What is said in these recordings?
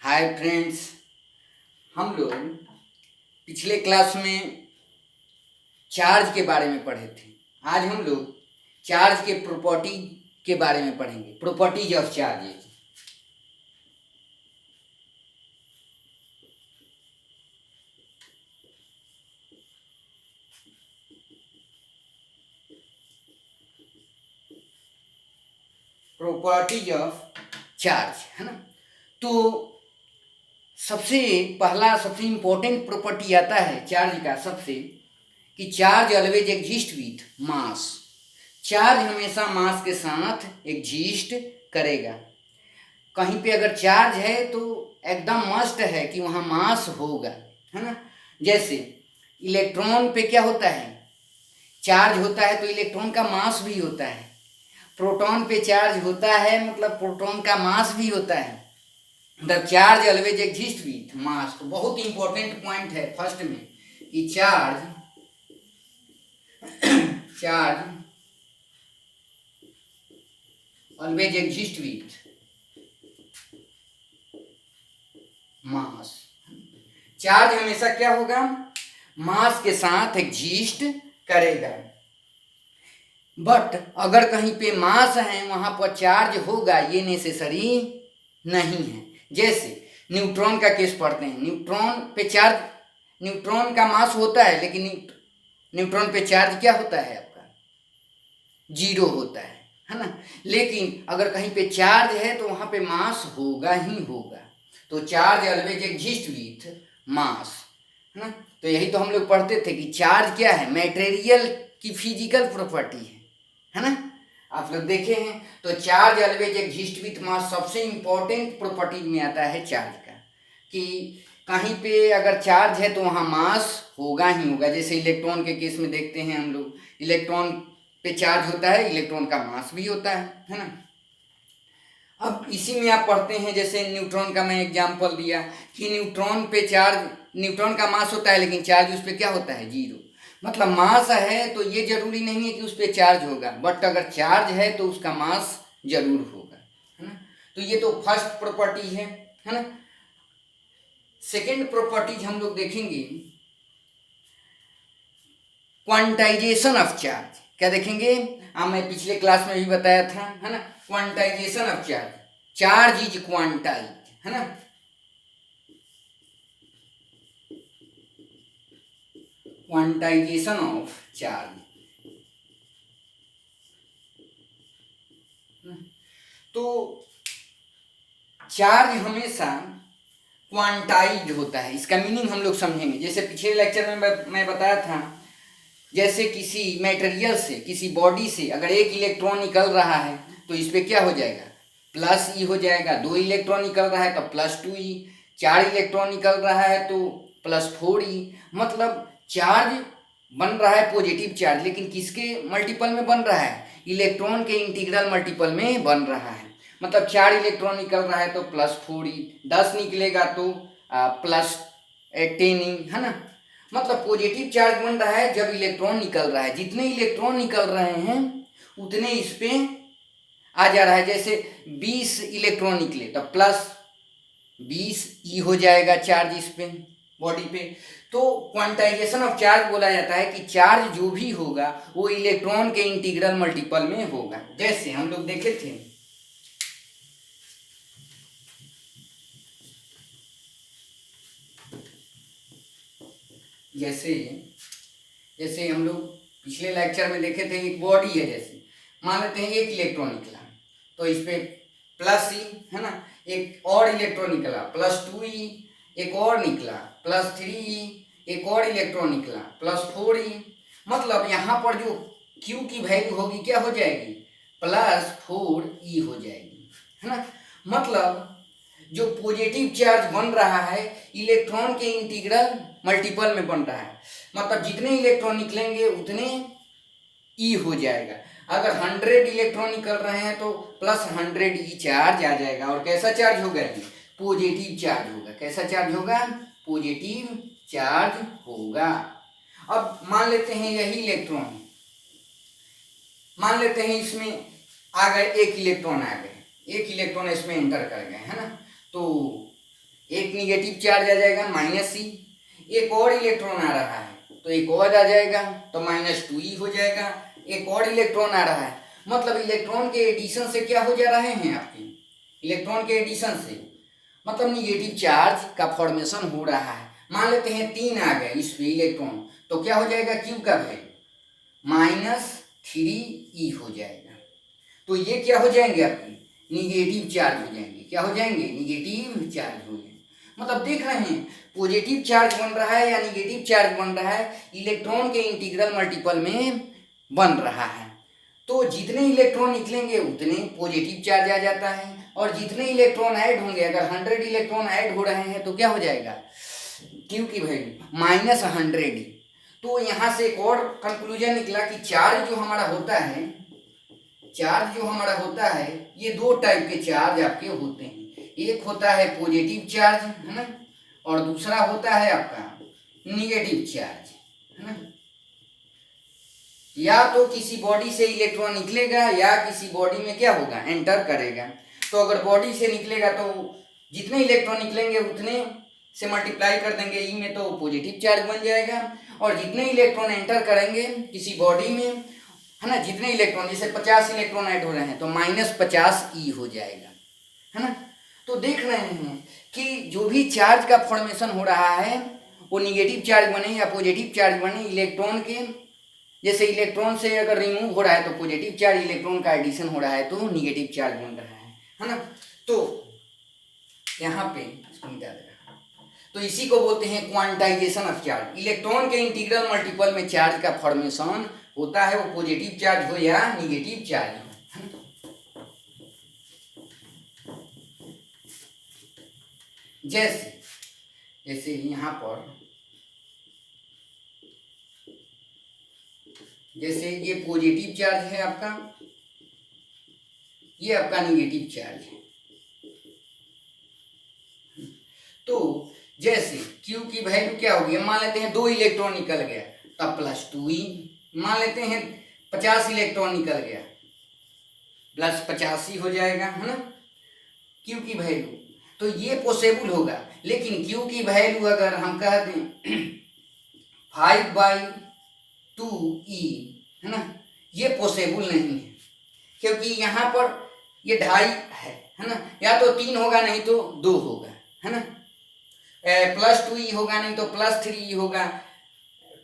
Hi friends. हम लोग पिछले क्लास में चार्ज के बारे में पढ़े थे। आज हम लोग चार्ज के प्रॉपर्टी के बारे में पढ़ेंगे, properties of charges. Properties of charge है ना। तो सबसे पहला सबसे इम्पोर्टेंट प्रॉपर्टी आता है चार्ज का सबसे, कि charge always exist with mass. Charge हमेशा मास के साथ एग्जिस्ट करेगा। कहीं पे अगर चार्ज है तो एकदम मस्ट है कि वहाँ मास होगा, है ना। जैसे इलेक्ट्रॉन पे क्या होता है, चार्ज होता है तो इलेक्ट्रॉन का मास भी होता है। प्रोटॉन पे चार्ज होता है मतलब प्रोटॉन का मास भी होता है। The charge always exist with मास। तो बहुत इंपॉर्टेंट पॉइंट है फर्स्ट में कि charge always exist with mass. Charge हमेशा क्या होगा, मास के साथ एग्जिस्ट करेगा। बट अगर कहीं पे मास है वहां पर चार्ज होगा, ये नेसेसरी नहीं है। जैसे न्यूट्रॉन का केस पढ़ते हैं। न्यूट्रॉन पे चार्ज, न्यूट्रॉन का मास होता है लेकिन न्यूट्रॉन पे चार्ज क्या होता है आपका, जीरो होता है ना। लेकिन अगर कहीं पे चार्ज है तो वहां पे मास होगा ही होगा। तो चार्ज ऑलवेज एग्जिस्ट विथ मास, है ना। तो यही तो हम लोग पढ़ते थे कि चार्ज क्या है, मटेरियल की फिजिकल प्रॉपर्टी है ना। आप लोग देखे हैं। तो चार्ज ऑलवेज एग्जिस्ट विथ मास सबसे इंपॉर्टेंट प्रॉपर्टी में आता है चार्ज का, कि कहीं पे अगर चार्ज है तो वहाँ मास होगा ही होगा। जैसे इलेक्ट्रॉन के केस में देखते हैं हम लोग, इलेक्ट्रॉन पे चार्ज होता है, इलेक्ट्रॉन का मास भी होता है ना। अब इसी में आप पढ़ते हैं, जैसे न्यूट्रॉन का मैं एग्जांपल दिया कि न्यूट्रॉन पे चार्ज, न्यूट्रॉन का मास होता है लेकिन चार्ज उस पर क्या होता है, जीरो। मतलब मास है तो ये जरूरी नहीं है कि उस पर चार्ज होगा, बट अगर चार्ज है तो उसका मास जरूर होगा, है ना। तो ये तो फर्स्ट प्रॉपर्टी है ना। सेकेंड प्रॉपर्टीज हम लोग देखेंगे, क्वांटाइजेशन ऑफ चार्ज। क्या देखेंगे, मैं पिछले क्लास में भी बताया था, है ना। Quantization of charge, charge is quantize, है ना। Quantization of charge. तो चार्ज हमेशा क्वांटाइज होता है, इसका मीनिंग हम लोग समझेंगे। जैसे पिछले लेक्चर में मैं बताया था, जैसे किसी मटेरियल से, किसी बॉडी से अगर एक इलेक्ट्रॉन निकल रहा है तो इस पर क्या हो जाएगा, प्लस ई हो जाएगा। दो इलेक्ट्रॉन निकल रहा है तो प्लस टू ई। चार इलेक्ट्रॉन निकल रहा है तो प्लस फोर ई। मतलब चार्ज बन रहा है पॉजिटिव चार्ज, लेकिन किसके मल्टीपल में बन रहा है, इलेक्ट्रॉन के इंटीग्रल मल्टीपल में बन रहा है। मतलब चार इलेक्ट्रॉन निकल रहा है तो प्लस फोर ई, 10 निकलेगा तो प्लस 10 ई, है ना। मतलब पॉजिटिव चार्ज बन रहा है जब इलेक्ट्रॉन निकल रहा है। जितने इलेक्ट्रॉन निकल रहे हैं उतने इस पे आ जा रहा है। जैसे 20 इलेक्ट्रॉन निकले तो प्लस 20 ई हो जाएगा चार्ज इस पे, बॉडी पे। तो क्वांटाइजेशन ऑफ चार्ज बोला जाता है कि चार्ज जो भी होगा वो इलेक्ट्रॉन के इंटीग्रल मल्टीपल में होगा। जैसे हम लोग देखे थे, जैसे जैसे हम लोग पिछले लेक्चर में देखे थे, एक बॉडी है, जैसे मान लेते हैं एक इलेक्ट्रॉन निकला तो इस पे प्लस ई, है ना। एक और इलेक्ट्रॉन निकला प्लस टू ई, एक और निकला प्लस थ्री ई, एक और इलेक्ट्रॉन निकला प्लस फोर ई। मतलब यहाँ पर जो क्यू की वैल्यू होगी क्या हो जाएगी, प्लस फोर ई हो जाएगी, है ना। मतलब जो पॉजिटिव चार्ज बन रहा है इलेक्ट्रॉन के इंटीग्रल मल्टीपल में बन रहा है। मतलब जितने इलेक्ट्रॉन निकलेंगे उतने ई हो जाएगा। अगर 100 इलेक्ट्रॉन निकल रहे हैं तो प्लस 100 ई चार्ज आ जाएगा। और कैसा चार्ज होगा, ये पॉजिटिव चार्ज होगा। कैसा चार्ज होगा, पॉजिटिव चार्ज होगा। अब मान लेते हैं यही इलेक्ट्रॉन, मान लेते हैं इसमें आ गए, एक इलेक्ट्रॉन आ गए, एक इलेक्ट्रॉन इसमें एंटर कर गए, है ना। तो एक निगेटिव चार्ज आ जाएगा -C, एक और इलेक्ट्रॉन आ रहा है तो एक और आ जाएगा तो -2E हो जाएगा, एक और इलेक्ट्रॉन आ रहा है, मतलब इलेक्ट्रॉन के एडिशन से क्या हो जा रहे हैं आपके, इलेक्ट्रॉन के एडिशन से मतलब निगेटिव चार्ज का फॉर्मेशन हो रहा है। मान लेते हैं 3 आ गए इस पे इलेक्ट्रॉन, तो क्या हो जाएगा क्यू का वैल्यू -3E हो जाएगा। तो ये क्या हो जाएंगे आपके निगेटिव चार्ज हो जाएंगे, क्या हो जाएंगे निगेटिव चार्ज हो जाएंगे। मतलब देख रहे हैं पॉजिटिव चार्ज बन रहा है या निगेटिव चार्ज बन रहा है, इलेक्ट्रॉन के इंटीग्रल मल्टीपल में बन रहा है। तो जितने इलेक्ट्रॉन निकलेंगे उतने पॉजिटिव चार्ज आ जाता है, और जितने इलेक्ट्रॉन ऐड होंगे, अगर 100 इलेक्ट्रॉन ऐड हो रहे हैं तो क्या हो जाएगा क्यू की वैल्यू -100। तो यहाँ से एक और कंक्लूजन निकला कि चार्ज जो हमारा होता है ये दो टाइप के चार्ज आपके होते हैं, एक होता है पॉजिटिव चार्ज है ना, और दूसरा होता है आपका निगेटिव चार्ज है ना। या तो किसी बॉडी से इलेक्ट्रॉन निकलेगा या किसी बॉडी में क्या होगा एंटर करेगा। तो अगर बॉडी से निकलेगा तो जितने इलेक्ट्रॉन निकलेंगे उतने से मल्टीप्लाई कर देंगे ई में तो पॉजिटिव चार्ज बन जाएगा, और जितने इलेक्ट्रॉन एंटर करेंगे किसी बॉडी में है ना, जितने इलेक्ट्रॉन जैसे 50 इलेक्ट्रॉन ऐड हो रहे हैं तो -50E हो जाएगा है ना। तो देख रहे हैं कि जो भी चार्ज का फॉर्मेशन हो रहा है वो निगेटिव चार्ज बने या पॉजिटिव चार्ज बने, इलेक्ट्रॉन के जैसे इलेक्ट्रॉन से अगर रिमूव हो रहा है तो पॉजिटिव चार्ज, इलेक्ट्रॉन का एडिशन हो रहा है तो निगेटिव चार्ज बन रहा है ना। तो यहाँ पे इसको मिटा देगा, तो इसी को बोलते हैं क्वांटाइजेशन ऑफ चार्ज। इलेक्ट्रॉन के इंटीग्रल मल्टीपल में चार्ज का फॉर्मेशन होता है, वो पॉजिटिव चार्ज हो या निगेटिव चार्ज हो। जैसे यहाँ पर जैसे ये पॉजिटिव चार्ज है आपका, ये आपका निगेटिव चार्ज है। तो जैसे Q की वैल्यू क्या होगी, मान लेते हैं 2 इलेक्ट्रॉन निकल गया तब +2E, मान लेते हैं 50 इलेक्ट्रॉन निकल गया +85 हो जाएगा है ना Q की वैल्यू। तो ये पॉसिबल होगा, लेकिन Q की वैल्यू अगर हम कह दें 5/2E है ना, ये पॉसिबल नहीं है, क्योंकि यहाँ पर ये 2.5 है ना, या तो 3 होगा नहीं तो 2 होगा है ना, +2E होगा नहीं तो +3E होगा,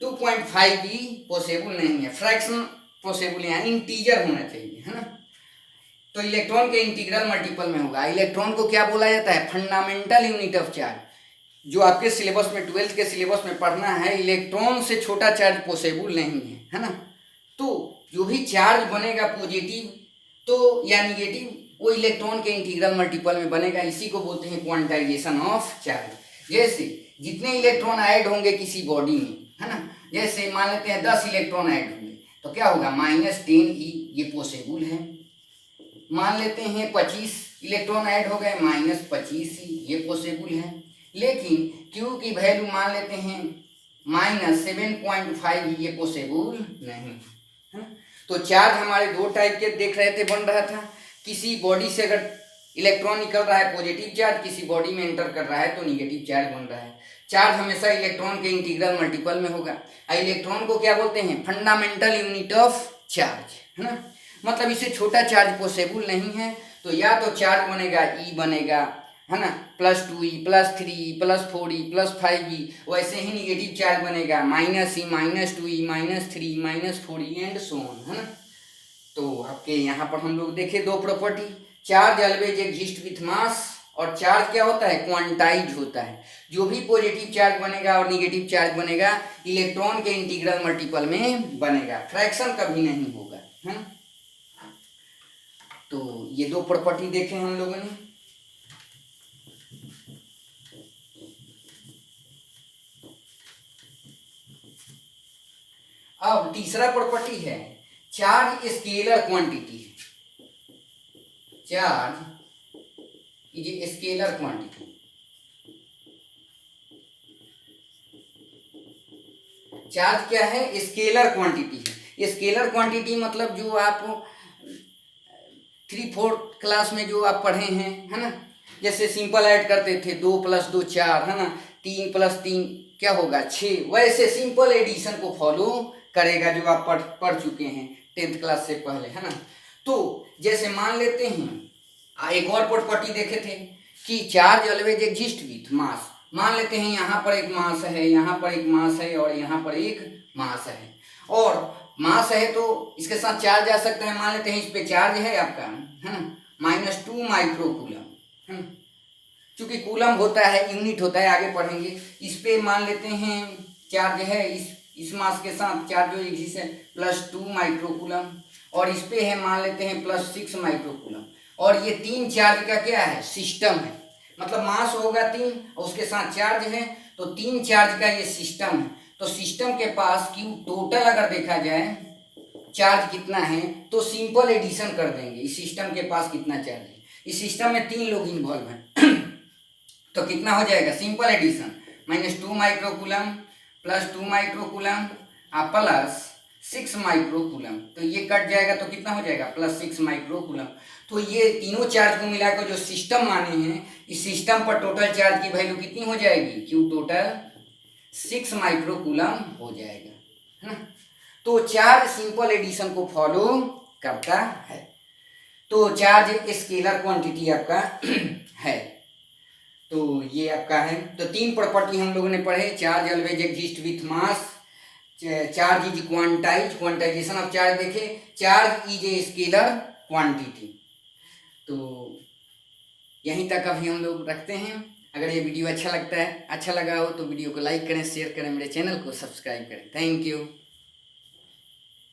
2.5E पॉसिबल नहीं है, फ्रैक्शन पॉसिबल है, इंटीजर होना चाहिए है ना। तो इलेक्ट्रॉन के इंटीग्रल मल्टीपल में होगा। इलेक्ट्रॉन को क्या बोला जाता है, फंडामेंटल यूनिट ऑफ चार्ज। जो आपके सिलेबस में 12th के सिलेबस में पढ़ना है, इलेक्ट्रॉन से छोटा चार्ज पॉसिबल नहीं है ना। तो जो भी चार्ज बनेगा पॉजिटिव तो या निगेटिव, वो इलेक्ट्रॉन के इंटीग्रल मल्टीपल में बनेगा, इसी को बोलते हैं क्वांटाइजेशन ऑफ चार्ज। जैसे जितने इलेक्ट्रॉन ऐड होंगे किसी बॉडी में है ना, जैसे मान लेते हैं 10 इलेक्ट्रॉन ऐड होंगे तो क्या होगा -10E, ये पॉसिबल है। मान लेते हैं 25 इलेक्ट्रॉन ऐड हो गए -25E, ये पॉसिबल है। लेकिन Q की वैल्यू मान लेते हैं -7.5, ये पॉसिबल नहीं है। तो चार्ज हमारे दो टाइप के देख रहे थे बन रहा था, किसी बॉडी से अगर इलेक्ट्रॉन निकल रहा है पॉजिटिव चार्ज, किसी बॉडी में एंटर कर रहा है तो निगेटिव चार्ज बन रहा है। चार्ज हमेशा इलेक्ट्रॉन के इंटीग्रल मल्टीपल में होगा। इलेक्ट्रॉन को क्या बोलते हैं, फंडामेंटल यूनिट ऑफ चार्ज है ना, मतलब इससे छोटा चार्ज पॉसिबल नहीं है। तो या तो चार्ज बनेगा E बनेगा है ना, +2E, +3E, +4E, +5E, वैसे ही निगेटिव चार्ज बनेगा -E, -2E, -3, -4E and so on है ना। तो आपके यहाँ पर हम लोग देखे दो property, charge always exist with मास, और चार्ज क्या होता है क्वांटाइज होता है। जो भी पॉजिटिव चार्ज बनेगा और निगेटिव चार्ज बनेगा इलेक्ट्रॉन के इंटीग्रल मल्टीपल में बनेगा, फ्रैक्शन कभी नहीं होगा है ना। तो ये दो प्रॉपर्टी देखे हम लोगों ने। अब तीसरा प्रॉपर्टी है चार्ज स्केलर क्वांटिटी है। Charge is scalar quantity. Charge क्या है, स्केलर क्वांटिटी है। स्केलर क्वांटिटी मतलब जो आप 3-4 क्लास में जो आप पढ़े हैं है ना, जैसे सिंपल ऐड करते थे 2 + 2 4 है ना, 3 + 3 क्या होगा 6, वैसे सिंपल एडिशन को फॉलो करेगा जो आप पढ़ चुके हैं 10th क्लास से पहले है ना। तो जैसे मान लेते हैं एक और प्रॉपर्टी देखे थे कि चार्ज ऑलवेज एग्जिस्ट विथ मास। मान लेते हैं यहाँ पर एक मास है, यहाँ पर एक मास है और यहाँ पर एक मास है, और मास है तो इसके साथ चार्ज आ सकता है। मान लेते हैं इस पे चार्ज है आपका है ना -2 माइक्रोकूलम है, चूंकि कूलम होता है यूनिट होता है, आगे पढ़ेंगे। इस पे मान लेते हैं चार्ज है इस मास के साथ चार्ज जो एग्जिस्ट है +2 माइक्रोकूलम, और इस पे है मान लेते हैं +6 माइक्रोकूलम। और ये 3 चार्ज का क्या है सिस्टम है, मतलब मास होगा 3 और उसके साथ चार्ज है, तो 3 चार्ज का ये सिस्टम है। तो सिस्टम के पास क्यू टोटल अगर देखा जाए चार्ज कितना है तो सिंपल एडिशन कर देंगे इस सिस्टम के पास कितना चार्ज है। इस सिस्टम में 3 लोग इन्वॉल्व हैं तो कितना हो जाएगा simple addition -2 microcoulomb +2 microcoulomb +6 microcoulomb, तो ये कट जाएगा तो कितना हो जाएगा +6 माइक्रोकूलम। तो ये तीनों चार्ज को मिलाकर जो सिस्टम माने हैं, इस सिस्टम पर टोटल चार्ज की वैल्यू कितनी हो जाएगी क्यू टोटल 6 माइक्रोकूलम हो जाएगा है ना। तो चार्ज सिंपल एडिशन को फॉलो करता है। तो चार्ज स्केलर क्वांटिटी आपका है, तो ये आपका है। तो 3 प्रॉपर्टी हम लोगों ने पढ़े, charge always exist with mass, charge is quantize, quantization of charge देखे, charge is a scalar quantity. तो यहीं तक अभी हम लोग रखते हैं। अगर ये वीडियो अच्छा लगा हो तो वीडियो को लाइक करें, शेयर करें, मेरे चैनल को सब्सक्राइब करें। Thank you.